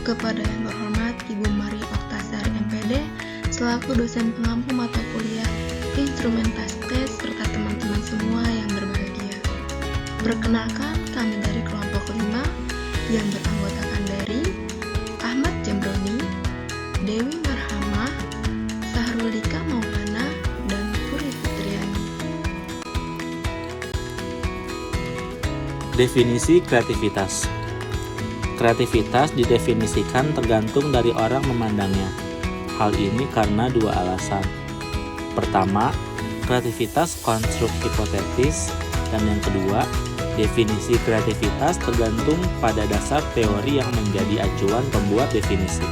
kepada Yang Terhormat Ibu Mari Oktasari MPD selaku dosen pengampu mata kuliah Instrumentasi Tes serta teman-teman semua yang berbahagia. Perkenalkan, kami dari kelompok 5 yang beranggotakan dari Ahmad Jamroni, Dewi Marhamah, Sahrulika Maulana, dan Puri Fitriani. Definisi kreativitas. Kreativitas didefinisikan tergantung dari orang memandangnya. Hal ini karena dua alasan. Pertama, kreativitas konstruk hipotetis, dan yang kedua, definisi kreativitas tergantung pada dasar teori yang menjadi acuan pembuat definisi.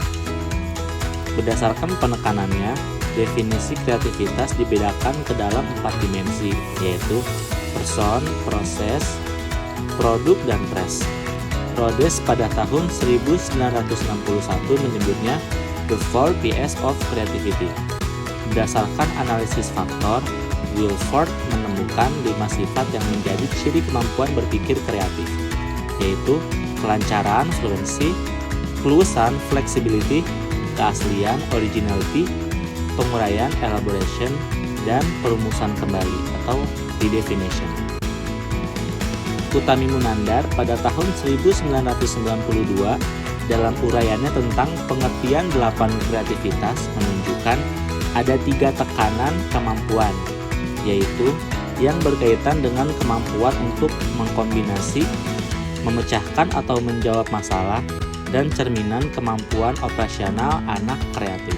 Berdasarkan penekanannya, definisi kreativitas dibedakan ke dalam 4 dimensi, yaitu person, proses, produk, dan pres. Rhodes pada tahun 1961 menyebutnya The 4 Ps of Creativity. Berdasarkan analisis faktor, Wilford menemukan 5 sifat yang menjadi ciri kemampuan berpikir kreatif, yaitu kelancaran, fluency, keluasan, flexibility, keaslian, originality, penguraian, elaboration, dan perumusan kembali atau redefinition. Utami Munandar pada tahun 1992 dalam uraiannya tentang pengertian 8 kreativitas menunjukkan ada 3 tekanan kemampuan, yaitu yang berkaitan dengan kemampuan untuk mengkombinasi, memecahkan atau menjawab masalah, dan cerminan kemampuan operasional anak kreatif.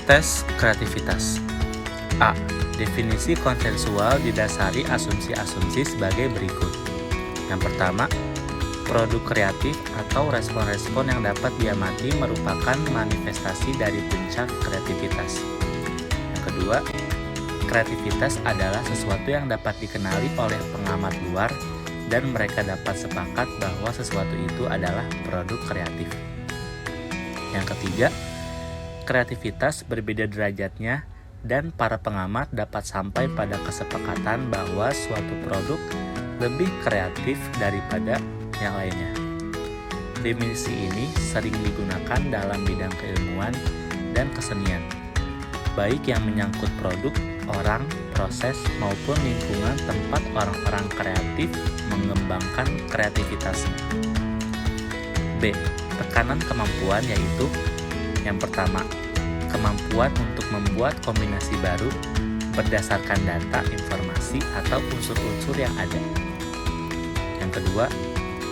Tes kreativitas. A. Definisi konsensual didasari asumsi-asumsi sebagai berikut. Yang pertama, produk kreatif atau respon-respon yang dapat diamati merupakan manifestasi dari puncak kreativitas. Yang kedua, kreativitas adalah sesuatu yang dapat dikenali oleh pengamat luar dan mereka dapat sepakat bahwa sesuatu itu adalah produk kreatif. Yang ketiga, kreativitas berbeda derajatnya dan para pengamat dapat sampai pada kesepakatan bahwa suatu produk lebih kreatif daripada yang lainnya. Definisi ini sering digunakan dalam bidang keilmuan dan kesenian, baik yang menyangkut produk, orang, proses, maupun lingkungan tempat orang-orang kreatif mengembangkan kreativitasnya. B. Tekanan kemampuan yaitu yang pertama, kemampuan untuk membuat kombinasi baru berdasarkan data, informasi, atau unsur-unsur yang ada. Yang kedua,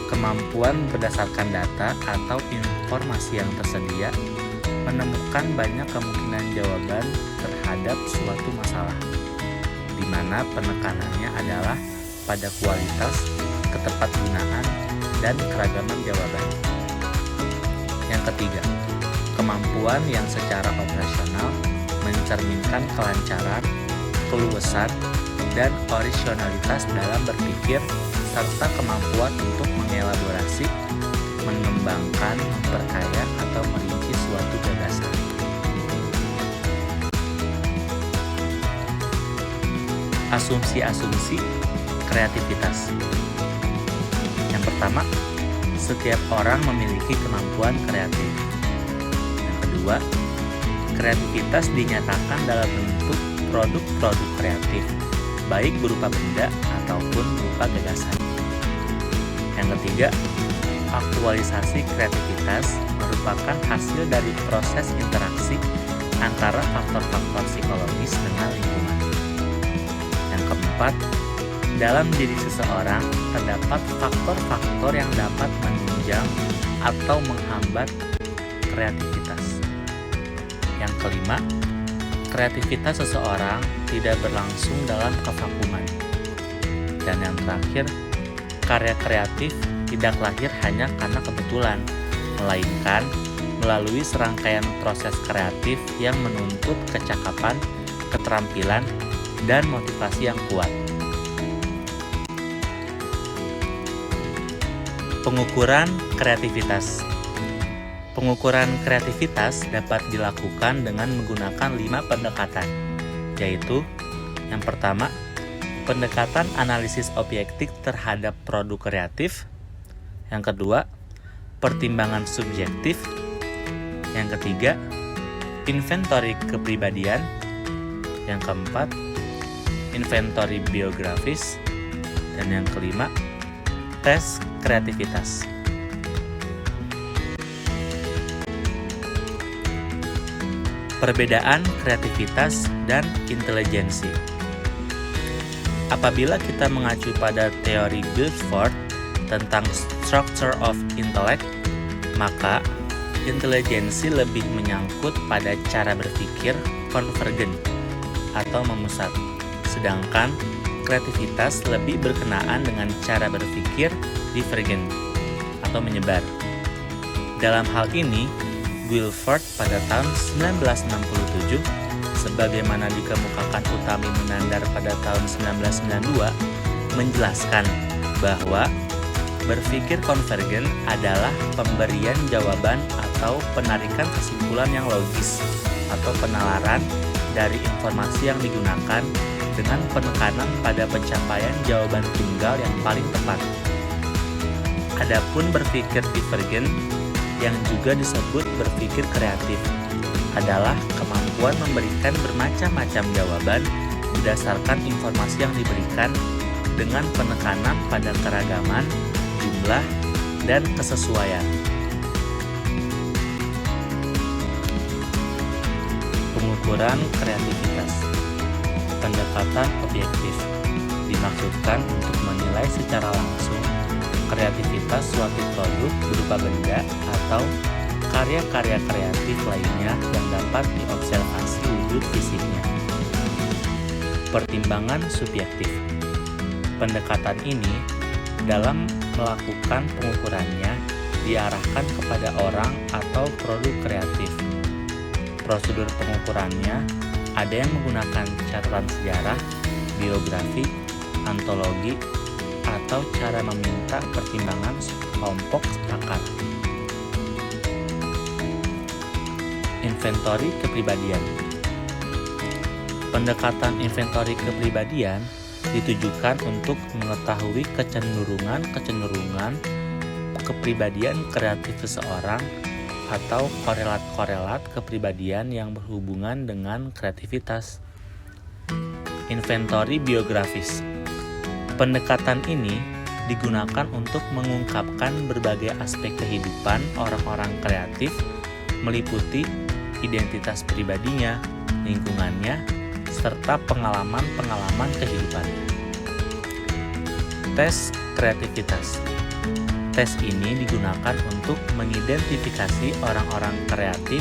kemampuan berdasarkan data atau informasi yang tersedia menemukan banyak kemungkinan jawaban terhadap suatu masalah, di mana penekanannya adalah pada kualitas, ketepatgunaan, dan keragaman jawaban. Yang ketiga, kemampuan yang secara operasional mencerminkan kelancaran, keluasan, dan originalitas dalam berpikir serta kemampuan untuk mengelaborasi, mengembangkan, memperkaya, atau merinci suatu gagasan. Asumsi-asumsi kreativitas. Yang pertama, setiap orang memiliki kemampuan kreatif. Yang kedua, kreativitas dinyatakan dalam bentuk produk-produk kreatif, baik berupa benda ataupun berupa gagasan. Yang ketiga, aktualisasi kreativitas merupakan hasil dari proses interaksi antara faktor-faktor psikologis dengan lingkungan. Yang keempat, dalam diri seseorang terdapat faktor-faktor yang dapat menunjang atau menghambat kreativitas. Yang kelima, kreativitas seseorang tidak berlangsung dalam kevakuman. Dan yang terakhir, karya kreatif tidak lahir hanya karena kebetulan, melainkan melalui serangkaian proses kreatif yang menuntut kecakapan, keterampilan, dan motivasi yang kuat. Pengukuran kreativitas. Pengukuran kreativitas dapat dilakukan dengan menggunakan 5 pendekatan, yaitu yang pertama, Pendekatan analisis objektif terhadap produk kreatif. Yang kedua, pertimbangan subjektif. Yang ketiga, inventory kepribadian. Yang keempat, inventory biografis. Dan yang kelima, tes kreativitas. Perbedaan kreativitas dan intelijensi. Apabila kita mengacu pada teori Guilford tentang structure of intellect, maka intelijensi lebih menyangkut pada cara berpikir konvergen atau memusat, sedangkan kreativitas lebih berkenaan dengan cara berpikir divergen atau menyebar. Dalam hal ini, Guilford pada tahun 1967, sebagaimana dikemukakan Utami Munandar pada tahun 1992, menjelaskan bahwa berpikir konvergen adalah pemberian jawaban atau penarikan kesimpulan yang logis atau penalaran dari informasi yang digunakan dengan penekanan pada pencapaian jawaban tunggal yang paling tepat. Adapun berpikir divergen, yang juga disebut berpikir kreatif, adalah kemampuan memberikan bermacam-macam jawaban berdasarkan informasi yang diberikan dengan penekanan pada keragaman, jumlah, dan kesesuaian. Pengukuran kreativitas. Pendekatan objektif dimaksudkan untuk menilai secara langsung kreativitas suatu produk berupa benda atau karya-karya kreatif lainnya yang dapat diobservasi wujud fisiknya. Pertimbangan subjektif. Pendekatan ini dalam melakukan pengukurannya diarahkan kepada orang atau produk kreatif. Prosedur pengukurannya ada yang menggunakan catatan sejarah, biografi, antologi, atau cara meminta pertimbangan kelompok pakar. Inventory kepribadian. Pendekatan inventory kepribadian ditujukan untuk mengetahui kecenderungan kepribadian kreatif seseorang atau korelat-korelat kepribadian yang berhubungan dengan kreativitas. Inventory biografis. Pendekatan ini digunakan untuk mengungkapkan berbagai aspek kehidupan orang-orang kreatif, meliputi identitas pribadinya, lingkungannya, serta pengalaman-pengalaman kehidupannya. Tes kreativitas. Tes ini digunakan untuk mengidentifikasi orang-orang kreatif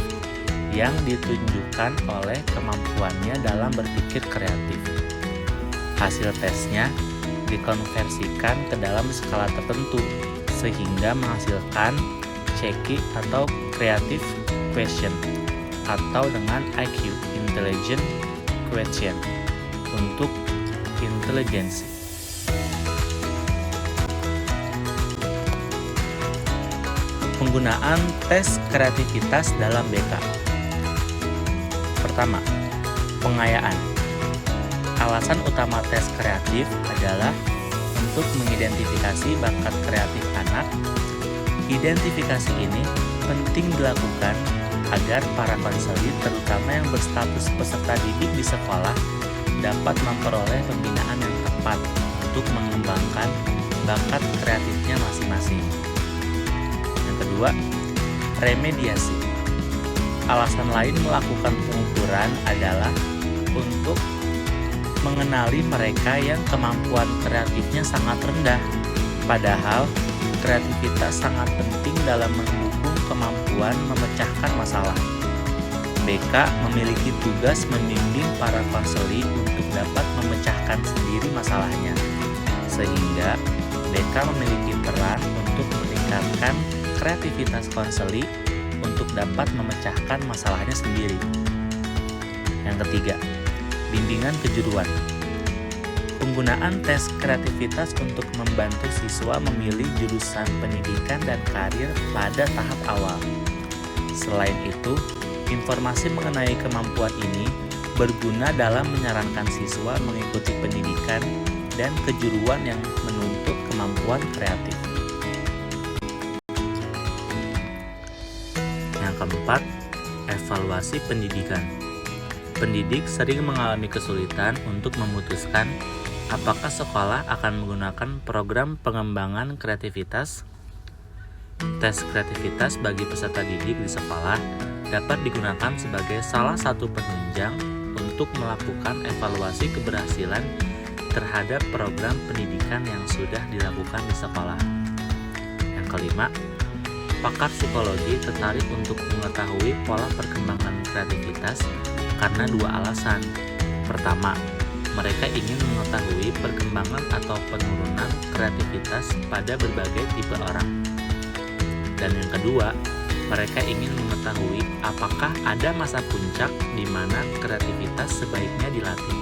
yang ditunjukkan oleh kemampuannya dalam berpikir kreatif. Hasil tesnya dikonversikan ke dalam skala tertentu sehingga menghasilkan CQ atau Creative Quotient atau dengan IQ Intelligent Quotient untuk intelijensi. Penggunaan tes kreativitas dalam BK. Pertama, pengayaan. Alasan utama tes kreatif adalah untuk mengidentifikasi bakat kreatif anak. Identifikasi ini penting dilakukan agar para konselor, terutama yang berstatus peserta didik di sekolah, dapat memperoleh pembinaan yang tepat untuk mengembangkan bakat kreatifnya masing-masing. Yang kedua, remediasi. Alasan lain melakukan pengukuran adalah untuk mengenali mereka yang kemampuan kreatifnya sangat rendah, padahal kreativitas sangat penting dalam mendukung kemampuan memecahkan masalah. BK memiliki tugas membimbing para konseli untuk dapat memecahkan sendiri masalahnya, sehingga BK memiliki peran untuk meningkatkan kreativitas konseli untuk dapat memecahkan masalahnya sendiri. Yang ketiga, bimbingan kejuruan. Penggunaan tes kreativitas untuk membantu siswa memilih jurusan pendidikan dan karir pada tahap awal. Selain itu, informasi mengenai kemampuan ini berguna dalam menyarankan siswa mengikuti pendidikan dan kejuruan yang menuntut kemampuan kreatif. Yang keempat, evaluasi pendidikan. Pendidik sering mengalami kesulitan untuk memutuskan apakah sekolah akan menggunakan program pengembangan kreativitas. Tes kreativitas bagi peserta didik di sekolah dapat digunakan sebagai salah satu penunjang untuk melakukan evaluasi keberhasilan terhadap program pendidikan yang sudah dilakukan di sekolah. Yang kelima, pakar psikologi tertarik untuk mengetahui pola perkembangan kreativitas karena dua alasan. Pertama, mereka ingin mengetahui perkembangan atau penurunan kreativitas pada berbagai tipe orang. Dan yang kedua, mereka ingin mengetahui apakah ada masa puncak di mana kreativitas sebaiknya dilatih.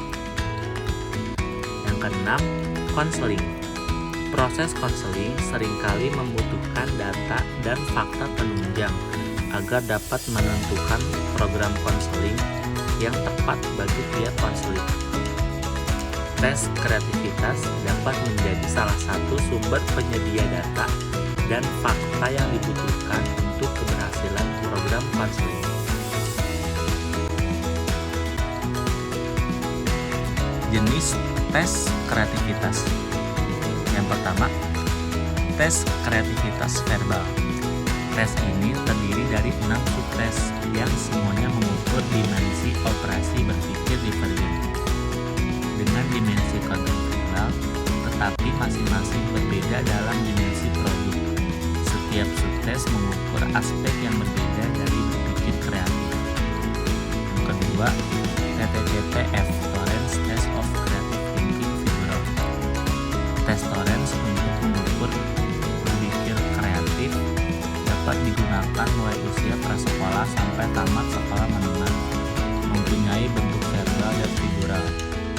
Yang keenam, konseling. Proses konseling seringkali membutuhkan data dan fakta penunjang agar dapat menentukan program konseling yang tepat bagi tiap konseling. Tes kreativitas dapat menjadi salah satu sumber penyedia data dan fakta yang dibutuhkan untuk keberhasilan program konseling. Jenis tes kreativitas. Yang pertama, tes kreativitas verbal. Tes ini terdiri dari 6 subtes yang semuanya mengukur dimensi operasi berpikir divergen dengan dimensi kontekstual, tetapi masing-masing berbeda dalam dimensi produk. Setiap subtes mengukur aspek yang berbeda dari berpikir kreatif. Yang kedua, TTCTF, Torrance Test of Creative Thinking Figural. Tes Torrance untuk mengukur berpikir kreatif dapat digunakan mulai usia prasekolah sampai tamat sekolah menengah. Mempunyai bentuk verbal dan figural.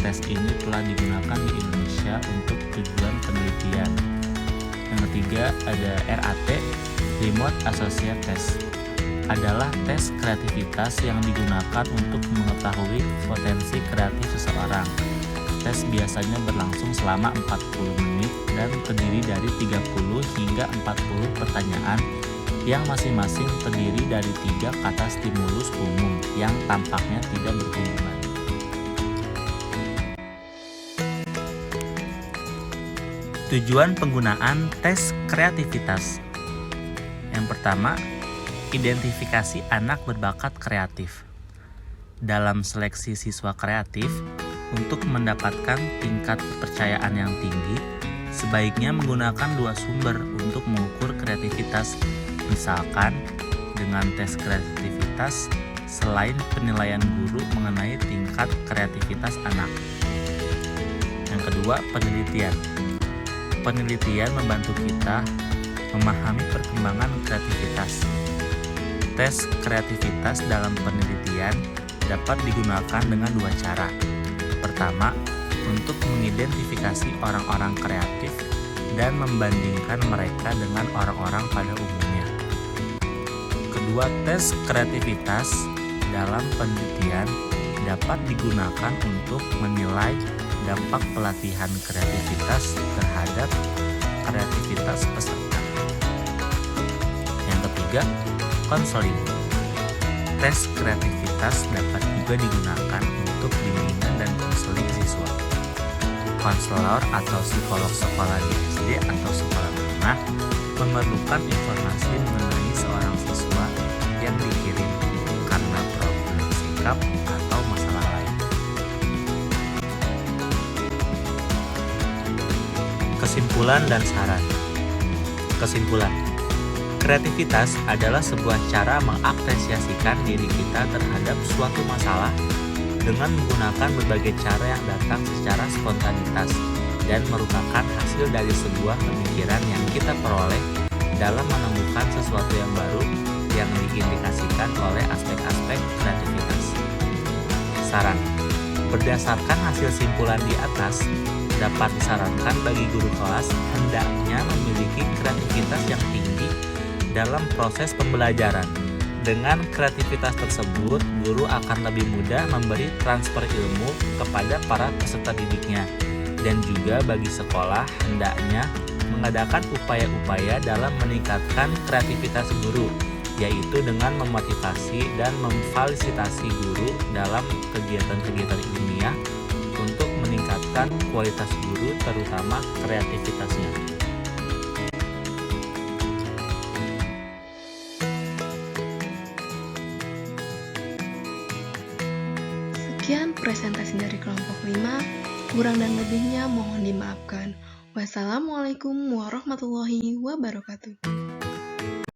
Tes ini telah digunakan di Indonesia untuk tujuan penelitian. Yang ketiga ada RAT, Remote Associate Test. Adalah tes kreativitas yang digunakan untuk mengetahui potensi kreatif seseorang. Tes biasanya berlangsung selama 40 menit dan terdiri dari 30 hingga 40 pertanyaan yang masing-masing terdiri dari 3 kata stimulus umum yang tampaknya tidak berhubungan. Tujuan penggunaan tes kreativitas. Yang pertama, identifikasi anak berbakat kreatif. Dalam seleksi siswa kreatif, untuk mendapatkan tingkat kepercayaan yang tinggi, sebaiknya menggunakan 2 sumber untuk mengukur kreativitas. Misalkan, dengan tes kreativitas, selain penilaian guru mengenai tingkat kreativitas anak. Yang kedua, penelitian. Penelitian membantu kita memahami perkembangan kreativitas. Tes kreativitas dalam penelitian dapat digunakan dengan 2 cara. Pertama, untuk mengidentifikasi orang-orang kreatif dan membandingkan mereka dengan orang-orang pada umumnya. Kedua, tes kreativitas dalam penelitian dapat digunakan untuk menilai dampak pelatihan kreativitas terhadap kreativitas peserta. Yang ketiga, konseling. Tes kreativitas dapat juga digunakan untuk bimbingan dan konseling siswa. Konselor atau psikolog sekolah di SD atau sekolah menengah memerlukan informasi mengenai seorang siswa yang dikirim karena problem sikap atau masalah lain. Kesimpulan dan saran. Kesimpulan. Kreativitas adalah sebuah cara mengapresiasikan diri kita terhadap suatu masalah dengan menggunakan berbagai cara yang datang secara spontanitas dan merupakan hasil dari sebuah pemikiran yang kita peroleh dalam menemukan sesuatu yang baru yang diindikasikan oleh aspek-aspek kreativitas. Saran. Berdasarkan hasil simpulan di atas, dapat disarankan bagi guru kelas hendaknya memiliki kreativitas yang tinggi dalam proses pembelajaran. Dengan kreativitas tersebut, guru akan lebih mudah memberi transfer ilmu kepada para peserta didiknya Dan juga bagi sekolah hendaknya mengadakan upaya-upaya dalam meningkatkan kreativitas guru, yaitu dengan memotivasi dan memfasilitasi guru dalam kegiatan-kegiatan ilmiah untuk meningkatkan kualitas guru, terutama kreativitasnya. Sekian presentasi dari kelompok 5, kurang dan lebihnya mohon dimaafkan. Wassalamualaikum warahmatullahi wabarakatuh.